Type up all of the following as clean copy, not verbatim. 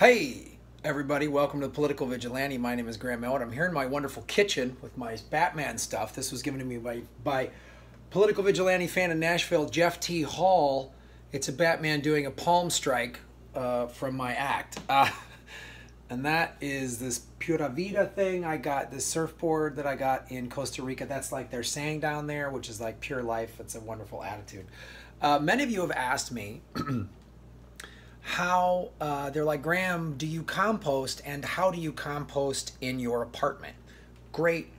Hey, everybody, welcome to Political Vigilante. My name is Graham Elwood. I'm here in my wonderful kitchen with my Batman stuff. This was given to me by Political Vigilante fan in Nashville, Jeff T. Hall. It's a Batman doing a palm strike from my act. And that is this Pura Vida thing I got, this surfboard that I got in Costa Rica. That's like they're saying down there, which is like pure life. It's a wonderful attitude. Many of you have asked me how, they're like, Graham, do you compost, and how do you compost in your apartment? Great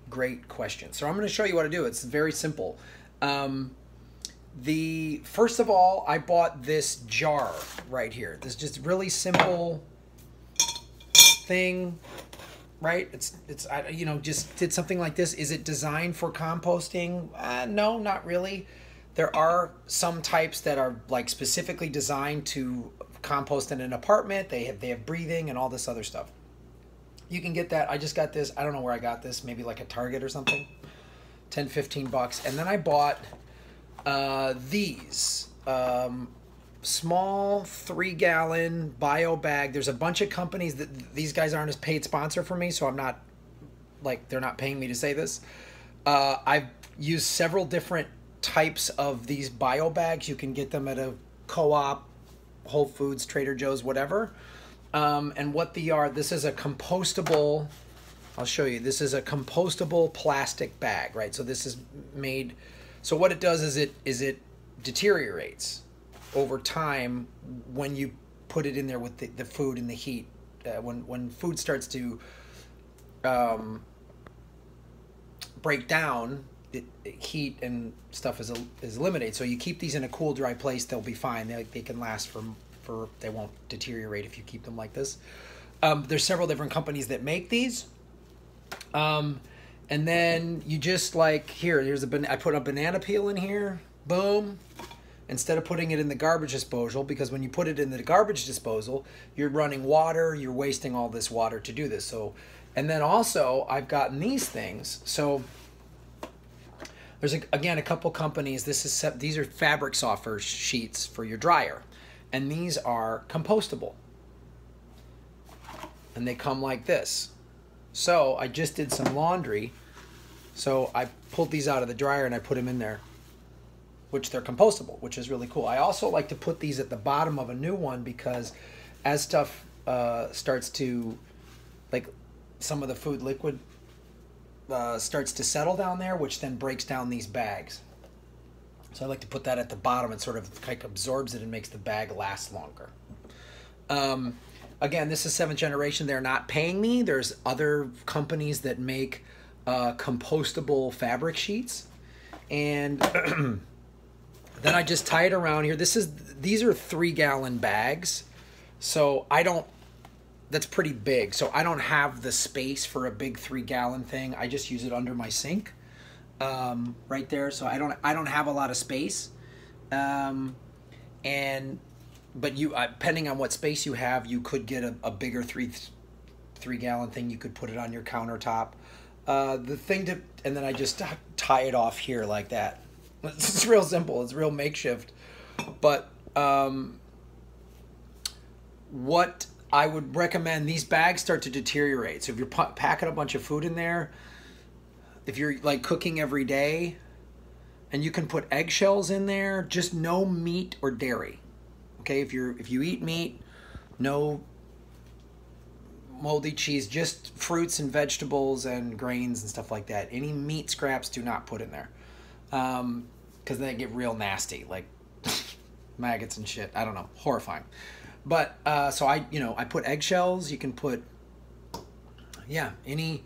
question. So I'm going to show you what to do. It's very simple. First of all, I bought this jar right here. This just really simple thing, right? It's just did something like this. Is it designed for composting? No, not really. There are some types that are like specifically designed to compost in an apartment. They have breathing and all this other stuff. You can get that. I just got this. I don't know where I got this. Maybe like a Target or something. 10, 15 bucks. And then I bought these small 3-gallon bio bag. There's a bunch of companies that these guys aren't a paid sponsor for me, so I'm not like, they're not paying me to say this. I've used several different types of these bio bags. You can get them at a co-op, Whole Foods, Trader Joe's, whatever. And what they are, this is a compostable, I'll show you, this is a compostable plastic bag, right? So this is made, so what it does is it deteriorates over time when you put it in there with the food and the heat. When food starts to break down, heat and stuff is eliminated. So you keep these in a cool, dry place, they'll be fine. They can last for they won't deteriorate if you keep them like this. There's several different companies that make these. And then you just like, here's I put a banana peel in here, boom. Instead of putting it in the garbage disposal, because when you put it in the garbage disposal, you're running water, you're wasting all this water to do this. So, and then also I've gotten these things. So there's again a couple companies. These are fabric softener sheets for your dryer, and these are compostable, and they come like this. So I just did some laundry, so I pulled these out of the dryer and I put them in there, which they're compostable, which is really cool. I also like to put these at the bottom of a new one, because as stuff starts to, like some of the food liquid starts to settle down there, which then breaks down these bags. So I like to put that at the bottom. It sort of like absorbs it and makes the bag last longer. Again, this is 7th generation. They're not paying me. There's other companies that make compostable fabric sheets. And then I just tie it around here. These are 3-gallon bags. So that's pretty big. So I don't have the space for a big 3-gallon thing. I just use it under my sink, right there. So I don't have a lot of space. But depending on what space you have, you could get a bigger 3-gallon thing. You could put it on your countertop. And then I just tie it off here like that. It's real simple. It's real makeshift. But what I would recommend, these bags start to deteriorate. So if you're packing a bunch of food in there, if you're like cooking every day, and you can put eggshells in there, just no meat or dairy. Okay, if you eat meat, no moldy cheese, just fruits and vegetables and grains and stuff like that. Any meat scraps do not put in there, because they get real nasty, like maggots and shit. I don't know, horrifying. But so I put eggshells. You can put any.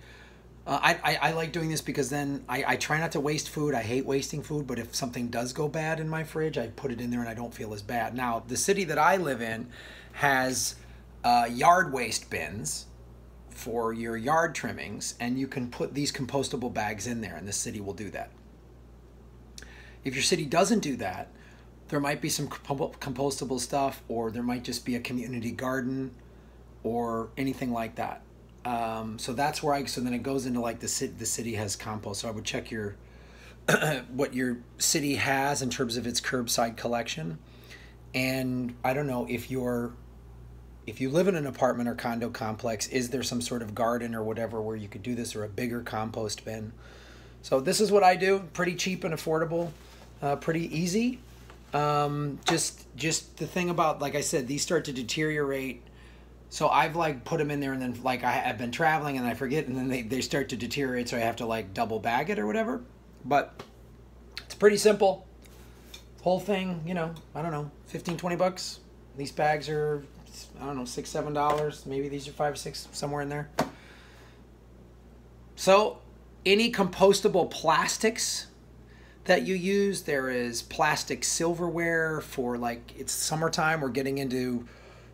I like doing this because then I try not to waste food. I hate wasting food, but if something does go bad in my fridge, I put it in there and I don't feel as bad. Now, the city that I live in has yard waste bins for your yard trimmings, and you can put these compostable bags in there, and the city will do that. If your city doesn't do that, there might be some compostable stuff, or there might just be a community garden or anything like that. So that's where so then it goes into like the city has compost. So I would check what your city has in terms of its curbside collection. And I don't know if if you live in an apartment or condo complex, is there some sort of garden or whatever where you could do this, or a bigger compost bin? So this is what I do. Pretty cheap and affordable, pretty easy. Just the thing about, like I said, these start to deteriorate. So I've like put them in there, and then like I've been traveling and I forget, and then they start to deteriorate, so I have to like double bag it or whatever. But it's pretty simple. Whole thing, you know, I don't know, 15, 20 bucks. These bags are, I don't know, $6, $7. Maybe these are 5 or 6, somewhere in there. So any compostable plastics that you use, there is plastic silverware for, like, it's summertime, we're getting into,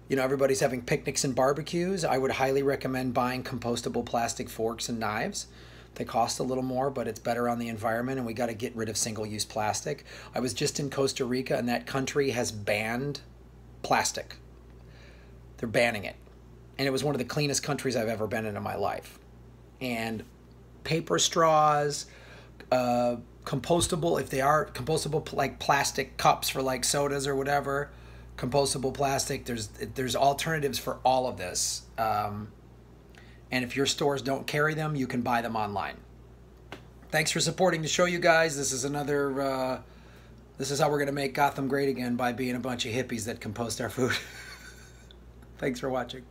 you know, everybody's having picnics and barbecues. I would highly recommend buying compostable plastic forks and knives. They cost a little more, but it's better on the environment, and we got to get rid of single-use plastic. I was just in Costa Rica, and that country has banned plastic. They're banning it. And it was one of the cleanest countries I've ever been in my life. And paper straws, compostable, if they are compostable, like plastic cups for like sodas or whatever, compostable plastic, there's alternatives for all of this. And if your stores don't carry them, you can buy them online. Thanks for supporting the show, you guys. This is another, this is how we're going to make Gotham great again, by being a bunch of hippies that compost our food. Thanks for watching.